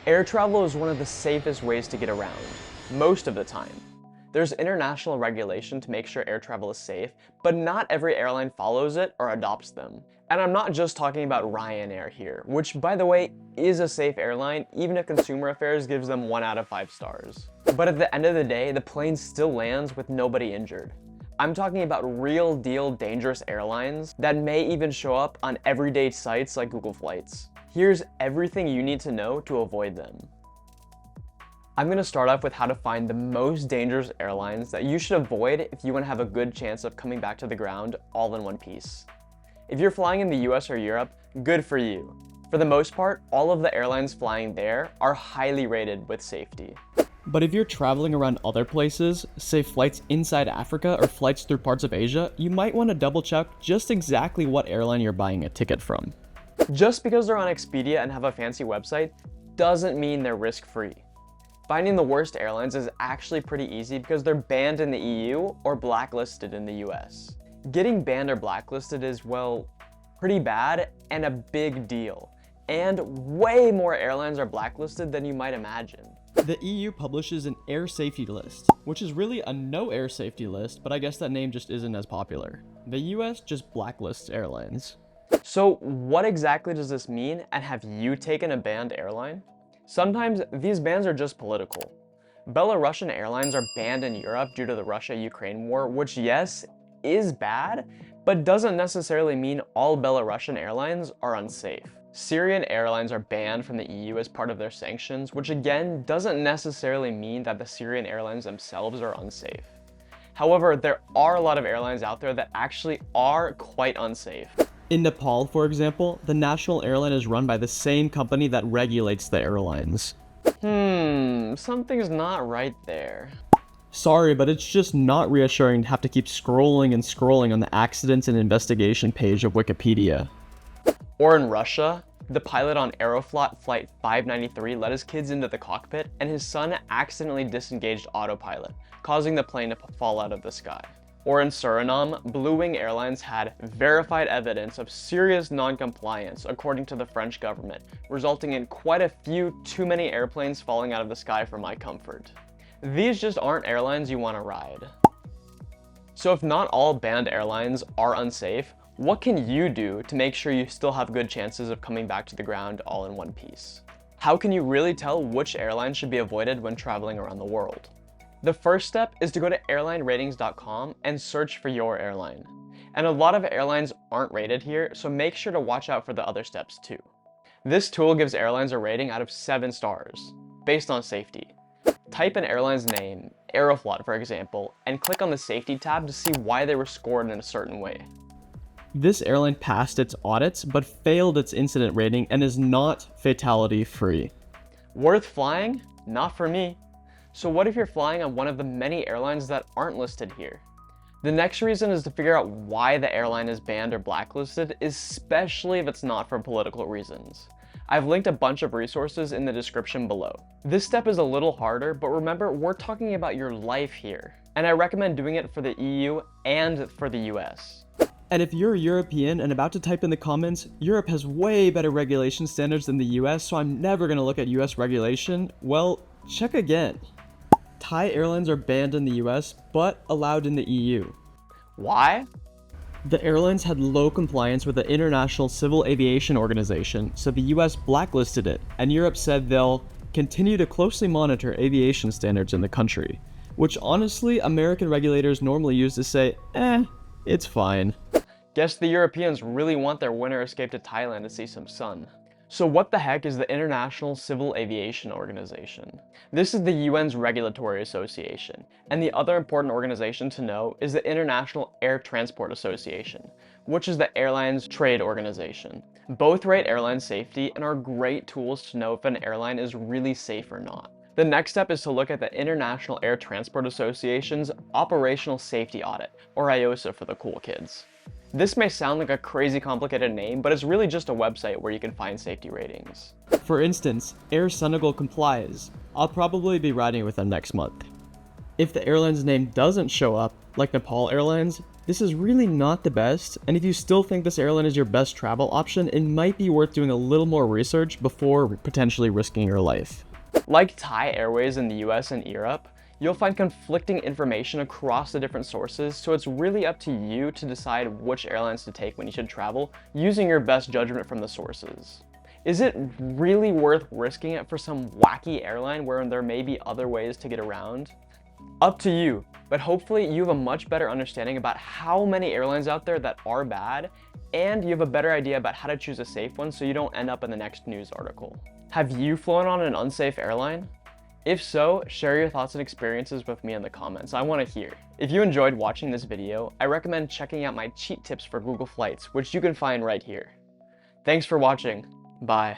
Air travel is one of the safest ways to get around, most of the time. There's international regulation to make sure air travel is safe, but not every airline follows it or adopts them. And I'm not just talking about Ryanair here, which by the way is a safe airline even if Consumer Affairs gives them 1 out of 5 stars. But at the end of the day, the plane still lands with nobody injured. I'm talking about real deal dangerous airlines that may even show up on everyday sites like Google Flights. Here's everything you need to know to avoid them. I'm going to start off with how to find the most dangerous airlines that you should avoid if you want to have a good chance of coming back to the ground all in one piece. If you're flying in the US or Europe, good for you. For the most part, all of the airlines flying there are highly rated with safety. But if you're traveling around other places, say flights inside Africa or flights through parts of Asia, you might want to double check just exactly what airline you're buying a ticket from. Just because they're on Expedia and have a fancy website doesn't mean they're risk-free. Finding the worst airlines is actually pretty easy because they're banned in the EU or blacklisted in the US. Getting banned or blacklisted is, well, pretty bad and a big deal. And way more airlines are blacklisted than you might imagine. The EU publishes an air safety list, which is really a no air safety list, but I guess that name just isn't as popular. The US just blacklists airlines. So what exactly does this mean, and have you taken a banned airline? Sometimes these bans are just political. Belarusian airlines are banned in Europe due to the Russia-Ukraine war, which yes, is bad, but doesn't necessarily mean all Belarusian airlines are unsafe. Syrian airlines are banned from the EU as part of their sanctions, which again doesn't necessarily mean that the Syrian airlines themselves are unsafe. However, there are a lot of airlines out there that actually are quite unsafe. In Nepal, for example, the national airline is run by the same company that regulates the airlines. Something's not right there. Sorry, but it's just not reassuring to have to keep scrolling and scrolling on the accidents and investigation page of Wikipedia. Or in Russia, the pilot on Aeroflot Flight 593 let his kids into the cockpit and his son accidentally disengaged autopilot, causing the plane to fall out of the sky. Or in Suriname, Blue Wing Airlines had verified evidence of serious non-compliance according to the French government, resulting in quite a few too many airplanes falling out of the sky for my comfort. These just aren't airlines you want to ride. So if not all banned airlines are unsafe, what can you do to make sure you still have good chances of coming back to the ground all in one piece? How can you really tell which airline should be avoided when traveling around the world? The first step is to go to airlineratings.com and search for your airline. And a lot of airlines aren't rated here, so make sure to watch out for the other steps too. This tool gives airlines a rating out of 7 stars, based on safety. Type an airline's name, Aeroflot for example, and click on the safety tab to see why they were scored in a certain way. This airline passed its audits, but failed its incident rating and is not fatality free. Worth flying? Not for me. So what if you're flying on one of the many airlines that aren't listed here? The next reason is to figure out why the airline is banned or blacklisted, especially if it's not for political reasons. I've linked a bunch of resources in the description below. This step is a little harder, but remember, we're talking about your life here, and I recommend doing it for the EU and for the US. And if you're European and about to type in the comments, Europe has way better regulation standards than the US, so I'm never going to look at US regulation, well, check again. Thai airlines are banned in the US, but allowed in the EU. Why? The airlines had low compliance with the International Civil Aviation Organization, so the US blacklisted it, and Europe said they'll continue to closely monitor aviation standards in the country, which honestly, American regulators normally use to say, it's fine. Guess the Europeans really want their winter escape to Thailand to see some sun. So what the heck is the International Civil Aviation Organization? This is the UN's regulatory association, and the other important organization to know is the International Air Transport Association, which is the airline's trade organization. Both rate airline safety and are great tools to know if an airline is really safe or not. The next step is to look at the International Air Transport Association's Operational Safety Audit, or IOSA for the cool kids. This may sound like a crazy complicated name, but it's really just a website where you can find safety ratings. For instance, Air Senegal complies. I'll probably be riding with them next month. If the airline's name doesn't show up, like Nepal Airlines, This is really not the best, and if you still think this airline is your best travel option, it might be worth doing a little more research before potentially risking your life. Like Thai Airways in the US and Europe, you'll find conflicting information across the different sources, so it's really up to you to decide which airlines to take when you should travel, using your best judgment from the sources. Is it really worth risking it for some wacky airline where there may be other ways to get around? Up to you, but hopefully you have a much better understanding about how many airlines out there that are bad, and you have a better idea about how to choose a safe one so you don't end up in the next news article. Have you flown on an unsafe airline? If so, share your thoughts and experiences with me in the comments. I want to hear. If you enjoyed watching this video, I recommend checking out my cheat tips for Google Flights, which you can find right here. Thanks for watching. Bye.